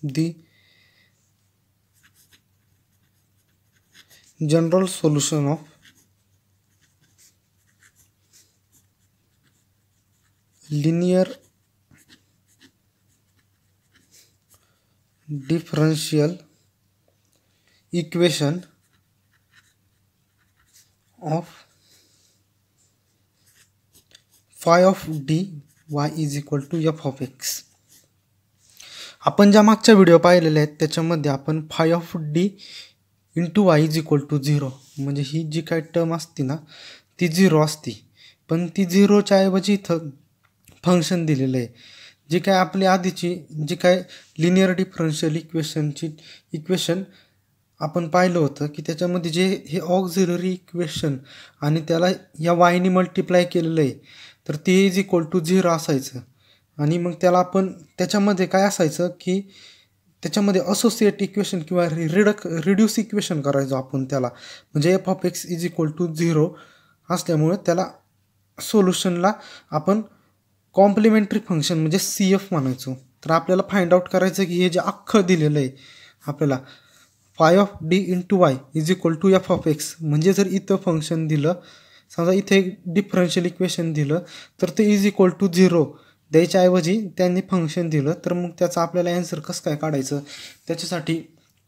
the general solution of linear differential equation of phi of dy is equal to f of x. आपण ज्या मागच्या video पाहिलेल्या आहेत त्याच्यामध्ये आपण phi of D into Y is equal to 0 म्हणजे ही जी काही टर्म असते ना ती 0 असते, पण ती 0च्या ऐवजी इथं फंक्शन दिलेलं आहे. जी काय आपली आधीची जी काय लिनियर डिफरन्शियल इक्वेशन आपण पाहिलं होतं की त्याच्यामध्ये जे हे ऑक्झिलरी इक्वेशन आणि त्याला या वायनी मल्टिप्लाय केलेलं आहे तर ते इज इक्वल टू 0 असायचं. आणि मग त्याला आपण त्याच्यामध्ये काय असायचं की त्याच्यामध्ये असोसिएट इक्वेशन किंवा रिड्यूस इक्वेशन करायचो आपण त्याला, म्हणजे F of X is equal to 0 असल्यामुळे त्याला सोल्युशनला आपण कॉम्प्लिमेंटरी फंक्शन म्हणजे सी एफ म्हणायचो. तर आपल्याला फाइंड आउट करायचं की हे जे अख्खं दिलेलं आहे आपल्याला phi of D into Y is equal to F of X, म्हणजे जर इथं फंक्शन दिलं समजा इथे एक डिफरन्शियल इक्वेशन दिलं तर ते इज इक्वल टू 0 द्यायच्याऐवजी त्यांनी फंक्शन दिलं तर मग त्याचं आपल्याला ॲन्सर कसं काय काढायचं, त्याच्यासाठी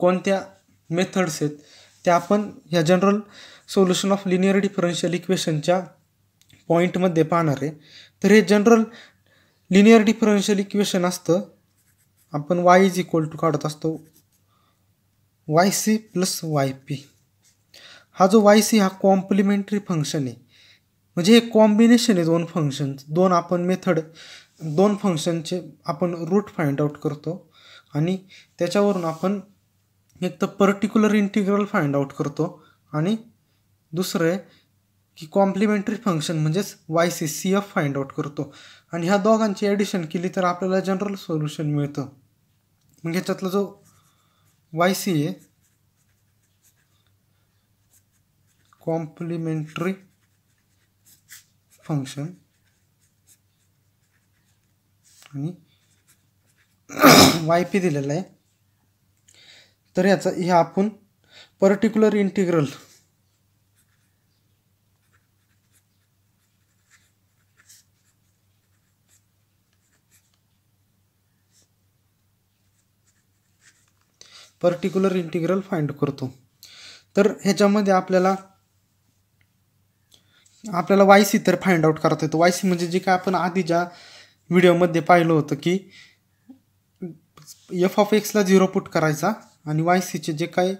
कोणत्या मेथड्स आहेत त्या आपण ह्या general solution of linear differential इक्वेशनच्या पॉईंटमध्ये पाहणार आहे. तर हे जनरल लिनियर डिफरन्शियल इक्वेशन असतं, आपण वाय इज इक्वल टू काढत असतो Y C plus Y P. हा जो वाय सी हा कॉम्प्लिमेंटरी फंक्शन आहे, म्हणजे हे कॉम्बिनेशन आहे दोन फंक्शन्स, दोन फंक्शनचे आपण रूट फाइंड आउट करतो आणि त्याच्यावरून आपण एक तर पर्टिक्युलर इंटिग्रल फाइंड आउट करतो आणि दुसरं आहे की कॉम्प्लिमेंटरी फंक्शन म्हणजेच Y C C F find out करतो आणि ह्या दोघांची ॲडिशन केली तर आपल्याला जनरल सोल्युशन मिळतं. मग ह्याच्यातला जो वाय सी आहे कॉम्प्लिमेंटरी फंक्शन आणि वाय पी दिलेलं आहे, तर ह्याचा हे आपण पर्टिक्युलर इंटिग्रल फाइंड करतो. तर ह्याच्यामध्ये आपल्याला वाय सी तर फाइंड आउट करता येतो. वाय सी म्हणजे जे काय आपण आधी ज्या व्हिडिओमध्ये पाहिलं होतं की एफ ऑफ एक्सला 0 पुट करायचा आणि वाय सीचे जे काय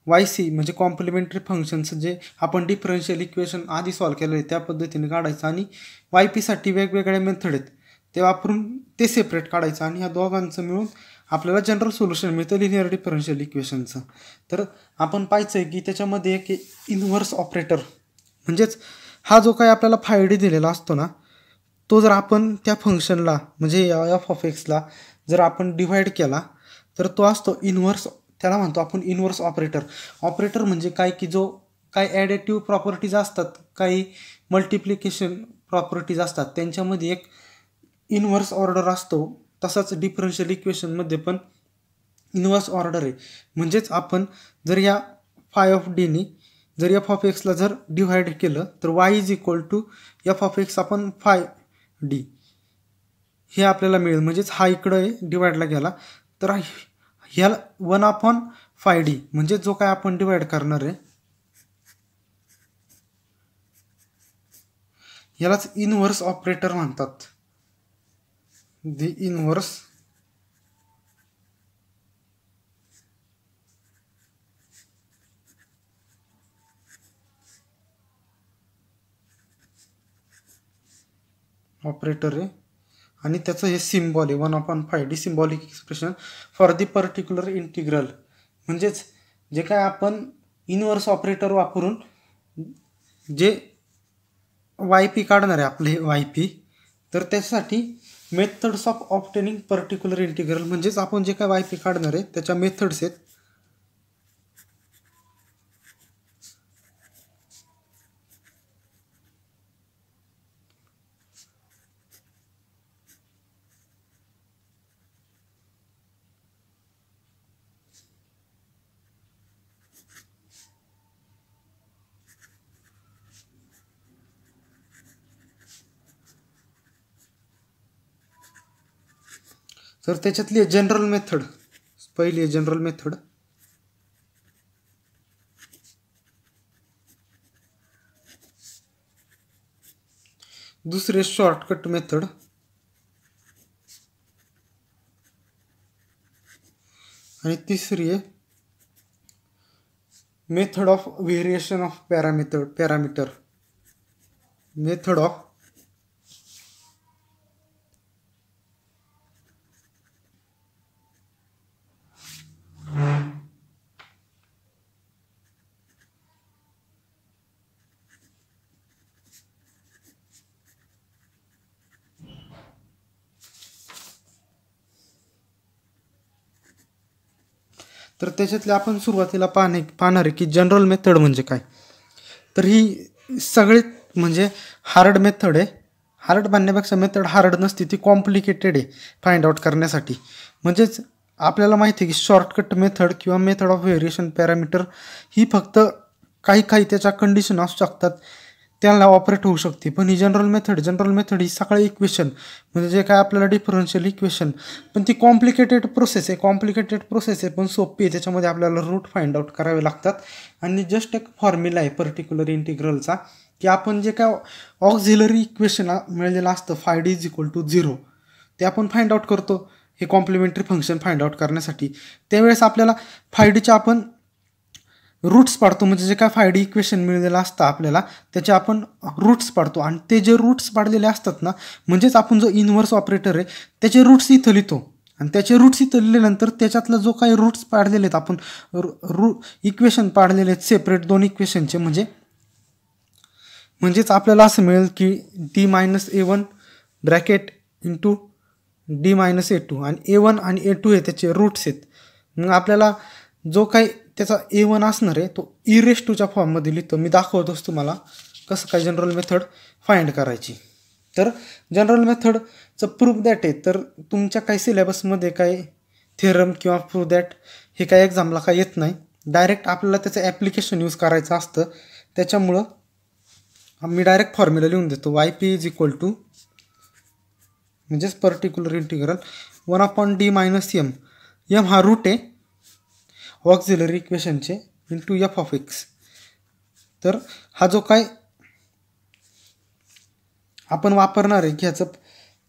वाय सी म्हणजे कॉम्प्लिमेंटरी फंक्शनचं जे आपण डिफरन्शियल इक्वेशन आधी सॉल्व्ह केलं आहे त्या पद्धतीने काढायचं आणि वाय पीसाठी वेगवेगळ्या मेथड आहेत ते वापरून ते सेपरेट काढायचं आणि ह्या दोघांचं मिळून आपल्याला जनरल सोल्युशन मिळतं लिनियर डिफरन्शियल इक्वेशनचं. तर आपण पाहायचं आहे की त्याच्यामध्ये एक इनव्हर्स ऑपरेटर म्हणजेच हा जो काही आपल्याला फाय डी दिलेला असतो ना तो जर आपण त्या फंक्शनला म्हणजे एफ ऑफ एक्सला जर आपण डिव्हाइड केला तर तो असतो इनव्हर्स, त्याला म्हणतो आपण इनव्हर्स ऑपरेटर म्हणजे काय की जो काही ॲडेटिव्ह प्रॉपर्टीज असतात, काही मल्टिप्लिकेशन प्रॉपर्टीज असतात त्यांच्यामध्ये एक इनव्हर्स ऑर्डर असतो. तसाच डिफरन्शियल इक्वेशनमध्ये पण इनव्हर्स ऑर्डर आहे, म्हणजेच आपण जर या फाय ऑफ डीनी जर एफ ऑफ एक्सला जर डिव्हाइड केलं तर y is equal to F of x आपण फाय डी हे आपल्याला मिळेल. म्हणजेच हा इकडं डिवाइडला गेला तर ह्याला 1/5D म्हणजे जो काय आपण डिवाइड करणार आहे यालाच इनव्हर्स ऑपरेटर म्हणतात. दी इनव्हर्स ऑपरेटर आहे आणि त्याचं हे सिम्बॉल आहे 1/5D symbolic expression for the particular integral. म्हणजेच जे काय आपण इनव्हर्स ऑपरेटर वापरून जे वाय पी काढणार आहे आपले वाय पी, तर त्यासाठी methods of obtaining particular integral म्हणजेच आपण जे काय वाय पी काढणार आहे त्याच्या मेथड्स आहेत. तर त्याच्यातली जनरल मेथड, पहिली आहे जनरल मेथड, दुसरी शॉर्टकट मेथड, आणि तिसरी आहे method of variation of parameter method of तर त्याच्यातले आपण सुरुवातीला पाहणार आहे की जनरल मेथड म्हणजे काय. तर ही सगळ्यात म्हणजे हार्ड मेथड आहे. हार्ड म्हणण्यापेक्षा मेथड हार्ड नसते, ती कॉम्प्लिकेटेड आहे फाइंड आउट करण्यासाठी. म्हणजेच आपल्याला माहिती आहे की शॉर्टकट मेथड किंवा मेथड ऑफ व्हेरिएशन पॅरामीटर ही फक्त काही त्याच्या कंडिशन असू शकतात, त्याला ऑपरेट होऊ शकते. पण ही जनरल मेथड ही सगळी इक्वेशन म्हणजे जे काय आपल्याला डिफरन्शियल इक्वेशन, पण ती कॉम्प्लिकेटेड प्रोसेस आहे पण सोपी आहे. त्याच्यामध्ये आपल्याला रूट फाइंड आउट करावे लागतात आणि जस्ट एक फॉर्म्युला आहे पर्टिक्युलर इंटिग्रलचा की आपण जे काय ऑक्झिलरी इक्वेशन मिळालेलं असतं φd = 0 ते आपण फाइंड आउट करतो हे कॉम्प्लिमेंटरी फंक्शन फाइंड आउट करण्यासाठी. त्यावेळेस आपल्याला φdचे आपण रूट्स पाडतो, म्हणजे जे काय φd इक्वेशन मिळालेलं असतं आपल्याला त्याचे आपण रूट्स पाडतो आणि ते जे रूट्स पाडलेले असतात ना, म्हणजेच आपण जो इनव्हर्स ऑपरेटर आहे त्याचे रूट्स इथं लिहितो आणि त्याचे रूट्स इथं लिहिल्यानंतर त्याच्यातला जो काही रूट्स पाडलेले आहेत आपण इक्वेशन पाडलेले आहेत सेपरेट दोन इक्वेशनचे, म्हणजेच आपल्याला असं मिळेल की d-a1 ब्रॅकेट इंटू d-a2 आणि a1 आणि a2 हे त्याचे रूट्स आहेत. मग आपल्याला जो काही त्याचा a1 असणार आहे तो e⁻ फॉर्ममध्ये लिहितो. मी दाखवतोच तुम्हाला कसं काय जनरल मेथड फाइंड करायची. तर जनरल मेथडचं प्रूफ दॅट आहे. तर तुमच्या काही सिलेबसमध्ये काही थेरम किंवा प्रूफ दॅट हे काही एक्झामला काही येत नाही, डायरेक्ट आपल्याला त्याचं ॲप्लिकेशन यूज करायचं असतं. त्याच्यामुळं मी डायरेक्ट फॉर्म्युला लिहून देतो. yp = म्हणजेच पर्टिक्युलर इंटिग्रल 1/d-m, m हा रूट आहे ऑक्झिलरी इक्वेशनचे इंटू f(x). तर हा जो काय आपण वापरणार आहे की ह्याचं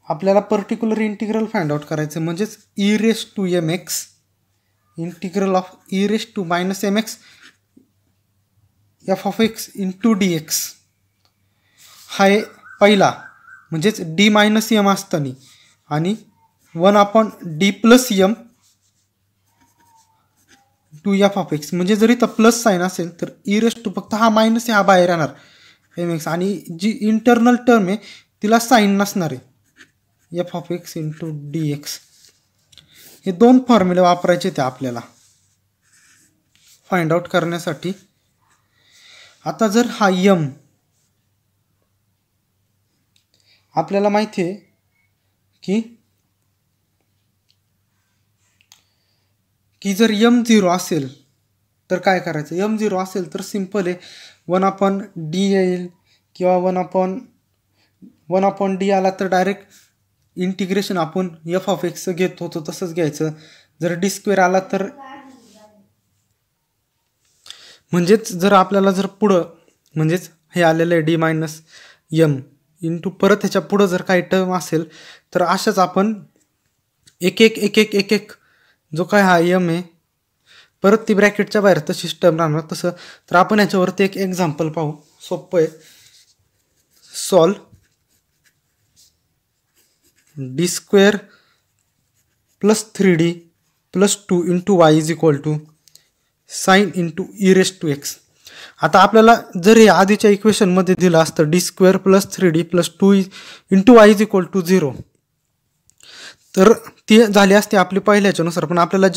आपल्याला पर्टिक्युलर इंटिग्रल फाइंड आउट करायचं, म्हणजेच e⁻mx integral of e⁻−mx f(x) into dx हा आहे पहिला, म्हणजेच d-m असताना आणि 1/d+m टू f(x), म्हणजे जरी तर प्लस साईन असेल तर फक्त हा मायनस हा बाहेर येणार mx आणि जी इंटरनल टर्म आहे तिला साईन नसणार आहे f(x) इंटू dx. हे दोन फॉर्म्युले वापरायचे ते आपल्याला फाइंड आउट करण्यासाठी. आता जर हा m आपल्याला माहिती आहे की जर m 0 असेल तर काय करायचं. m 0 असेल तर सिम्पल आहे 1/d येईल किंवा 1/d आला तर डायरेक्ट इंटिग्रेशन आपण f(x) घेत होतो तसंच घ्यायचं. जर d² आला तर म्हणजेच जर आपल्याला जर पुढं म्हणजेच हे आलेलं आहे d-m इंटू परत ह्याच्या पुढं जर काही टर्म असेल तर अशाच आपण एक एक जो काय हा m आहे परत ती ब्रॅकेटच्या बाहेर तशीच टर्म राहणार तसं. तर आपण ह्याच्यावरती एक एक्झाम्पल पाहू, सोपं आहे. Solve d² + 3d + 2 into y = sin into e⁻x. आता आपल्याला जर हे आधीच्या इक्वेशनमध्ये दिलं असतं d² + 3d + 2 इंटू y = 0 तर ती झाली असते आपली पहिल्याच्यानुसार. पण आपल्याला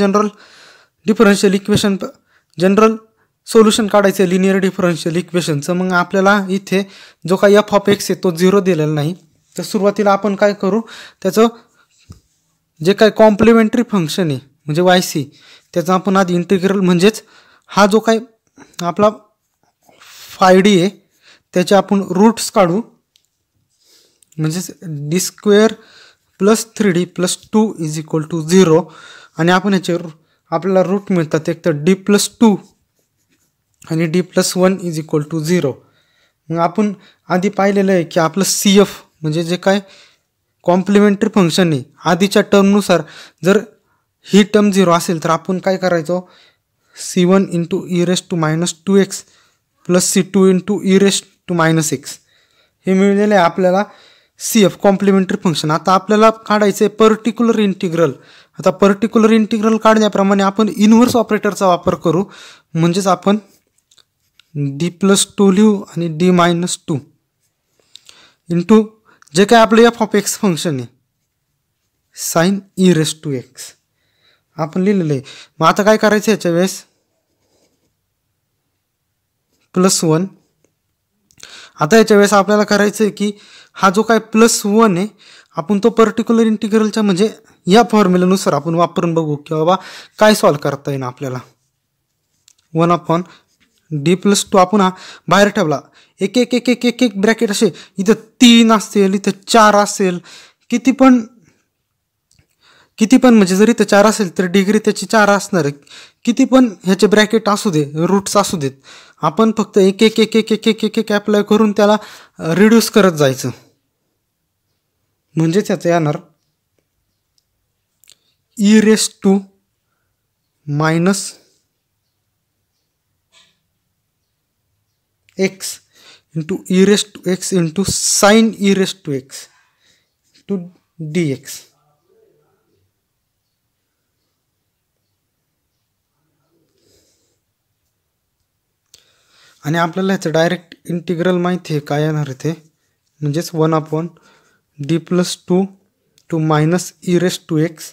जनरल सोल्युशन काढायचं लिनियर डिफरन्शियल इक्वेशनचं. मग आपल्याला इथे जो काही f(x) आहे तो 0 दिलेला नाही. तर सुरुवातीला आपण काय करू, त्याचं जे काही कॉम्प्लिमेंटरी फंक्शन आहे म्हणजे yc त्याचा आपण आधी इंटिग्रल, म्हणजेच हा जो काही आपला φd आहे त्याचे आपण रूट्स काढू. म्हणजेच d² plus 3d plus 2 is equal to 0 आणि आपण याचे आपल्याला रूट मिळतात एक तर d+2 आणि d+1 इज इक्वल टू 0. मग आपण आधी पाहिलेलं आहे की आपलं CF म्हणजे जे काय कॉम्प्लिमेंटरी फंक्शन आहे आधीच्या टर्मनुसार जर ही टर्म 0 असेल तर आपण काय करायचो C1 into e⁻²x plus C2 into e⁻⁻x हे मिळलेलं आहे आपल्याला CF कॉम्प्लिमेंटरी फंक्शन. आता आपल्याला काढायचं आहे पर्टिक्युलर इंटिग्रल. आता पर्टिक्युलर इंटिग्रल काढण्याप्रमाणे आपण इन्व्हर्स ऑपरेटरचा वापर करू म्हणजेच आपण d+2 लिहू आणि d-2 इंटू जे काय आपलं f(x) फंक्शन आहे sin e⁻x आपण लिहिलेलं आहे. मग आता काय करायचं याच्या वेळेस +1. आता याच्या वेळेस आपल्याला करायचं आहे की हा जो काय +1 आहे आपण तो पर्टिक्युलर इंटिग्रलच्या म्हणजे या फॉर्म्युल्यानुसार आपण वापरून बघू की बाबा काय सॉल्व करता येईल आपल्याला. 1/d+2 आपण हा बाहेर ठेवला एक एक एक एक एक एक ब्रॅकेट असे इथं 3 असेल इथं 4 असेल किती पण म्हणजे जरी इथं 4 असेल तर डिग्री त्याची 4 असणार आहे. किती पण ह्याचे ब्रॅकेट असू दे रूट्स असू देत आपण फक्त एक एक एक एक एक एक एक एक अप्लाय करून त्याला रिड्यूस करत जायचं म्हणजेच याचं येणार e⁻⁻x into e⁻x into sin e⁻x to dx. आणि आपल्याला ह्याचं डायरेक्ट इंटिग्रल माहिती आहे काय येणार आहे ते म्हणजेच 1/d+2 to minus e⁻x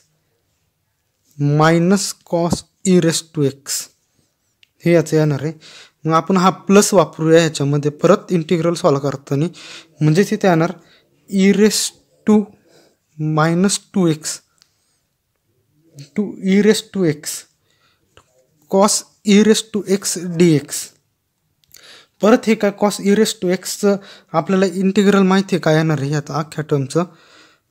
minus cos e⁻x हे याचं येणार आहे. मग आपण हा प्लस वापरूया ह्याच्यामध्ये परत इंटिग्रल सॉल्व करताना म्हणजेच इथे येणार e⁻⁻2x to e⁻x cos e⁻x dx. परत हे काय cos e⁻xचं आपल्याला इंटिग्रल माहिती आहे काय येणार आहे आता अख्ख्या टर्मचं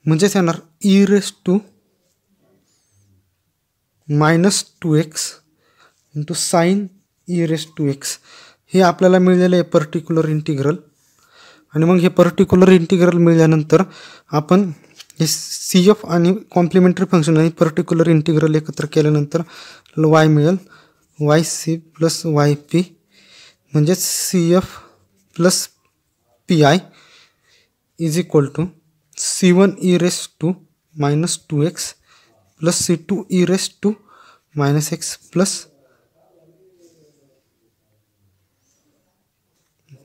म्हणजेच येणार e⁻⁻2x इंटू sin e⁻x हे आपल्याला मिळलेलं आहे पर्टिक्युलर इंटिग्रल. आणि मग हे पर्टिक्युलर इंटिग्रल मिळाल्यानंतर आपण हे CF आणि कॉम्प्लिमेंटरी फंक्शन आणि पर्टिक्युलर इंटिग्रल एकत्र केल्यानंतर y मिळेल yc प्लस yp म्हणजेच CF plus PI is equal to C1 e⁻⁻2x plus C2 e⁻⁻x plus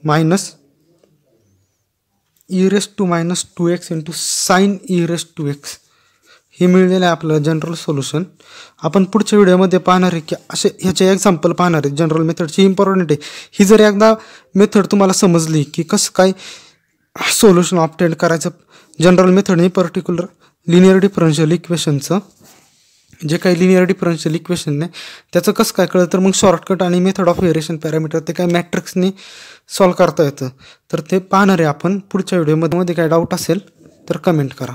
minus e⁻⁻2x into sin e⁻x हे मिळलेलं आहे आपलं जनरल सोल्युशन. आपण पुढच्या व्हिडिओमध्ये पाहणार आहे की असे ह्याचे एक्झाम्पल पाहणार आहे. जनरल मेथडची इम्पॉर्टंट आहे ही जर एकदा मेथड तुम्हाला समजली की कसं काय सोल्युशन ऑब्टेन करायचं जनरल मेथडने पर्टिक्युलर लिनियर डिफरन्शियल इक्वेशनचं जे काही लिनियर डिफरन्शियल इक्वेशन आहे त्याचं कसं काय कळलं तर मग शॉर्टकट आणि मेथड ऑफ व्हेरिएशन पॅरामीटर ते काय मॅट्रिक्सनी सॉल्व करता येतं तर ते पाहणार आहे आपण पुढच्या व्हिडिओमध्ये. काय डाऊट असेल तर कमेंट करा.